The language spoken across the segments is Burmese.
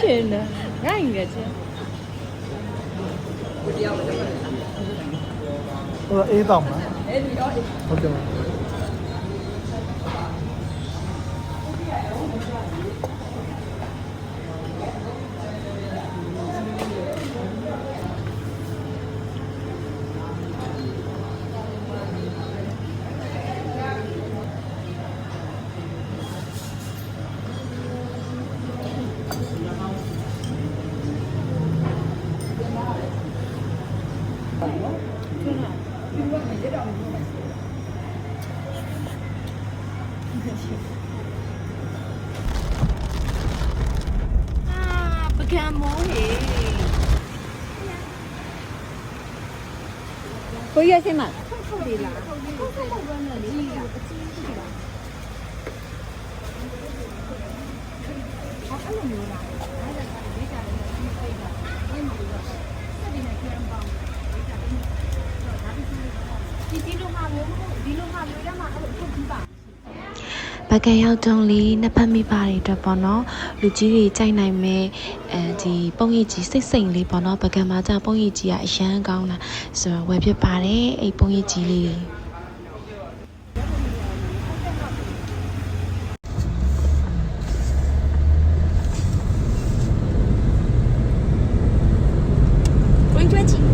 ရှင်နဲ့ငိုင်းနေချင်းဟိုအေးတော့မှာဟုတ်ကဲ့ပကံမိုးဟေးကိုရစင်မထုတ်လေလားထုတ်ရမယ်လေအချင်းရှိလားအဲ့လိုမျိုးလားအဲ့ဒါကလေးကလည်းဒီစိတ်ကအဲ့မှာတော့စက်ဒီနဲ့ပြန်ပေါင်းဒီလိုမှမျိုးဒီလိုမှမျိုးရမှာအဲ့လိုထုတ်ပြီးပါပကံရောက်တုံးလေးနှစ်ဖက်မိပါတယ်အတွက်ပေါ့နော်လူကြီးတွေကြိုက်နိုင်မဲ့ဒီပုံရိပ်ကြီးစိတ်စိမ်လေးပေါ့နော်ပကံမှာကြောင့်ပုံရိပ်ကြီးကအရန်ကောင်းတာဆိုတော့ဝယ်ဖြစ်ပါတယ်အဲ့ပုံရိပ်ကြီးလေးဝင်းကျွဲကြီး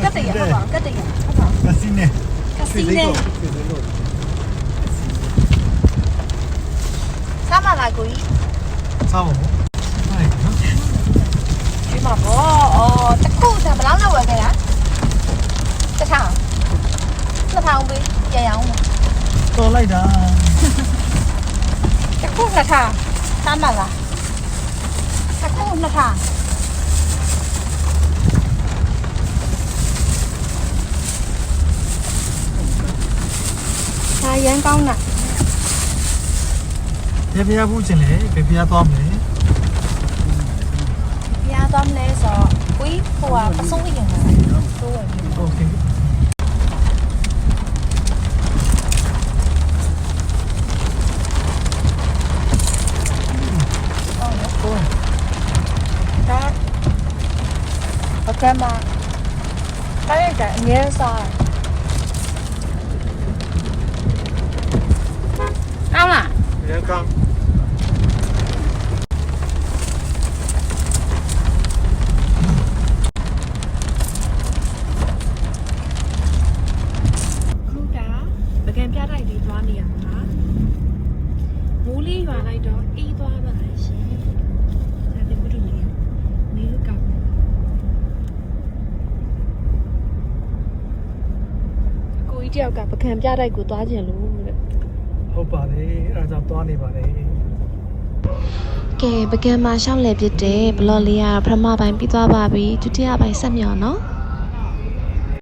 ကတ်တရဟုတ်ပါကတ်တရဟုတ်ပါကစီနေစားမလားကိုကြီးစားပါဦးဟုတ်ကဲ့နော်ဒီမှာပေါ့တခုကဘယ်လောက်လောက်ဝယ်ခဲ့တာတစ်ထောင်ပဲပြန်ရအောင်တော်လိုက်တာတခုနှစ်ထောင်စားမလားတခုနှစ်ထောင်ရမ်းကောင်းတာဘယ်ဖျားဘူးချင်းလဲဘယ်ဖျားသွားမလဲဖျားသွားမလဲဆိုတော့ကိုကြီးဟိုကပစုံးရင်တော့တိုးဝင်ပြီโอเคဒါအကမတိုင်းတဲ့အငယ်စားကောင်းလားရန်ကောင်းခုကပကံပြတိုက်လေးသွားနေရမှာမိုးလေးရွာလိုက်တော့အေးသွားပါလားရှင်ဒါပေမဲ့ဒီနေလူကောင်းကိုကြီးတယောက်ကပကံပြတိုက်ကိုသွားကြလို့ဟုတ်ပါတယ်အဲ့ဒါကြောင့်သွားနေပါတယ်ကဲပကံမှာရှောက်လဲပြတဲ့ဘလော့လေးကပထမပိုင်းပြီးသွားပါပြီဒုတိယပိုင်းဆက်မြော်နော်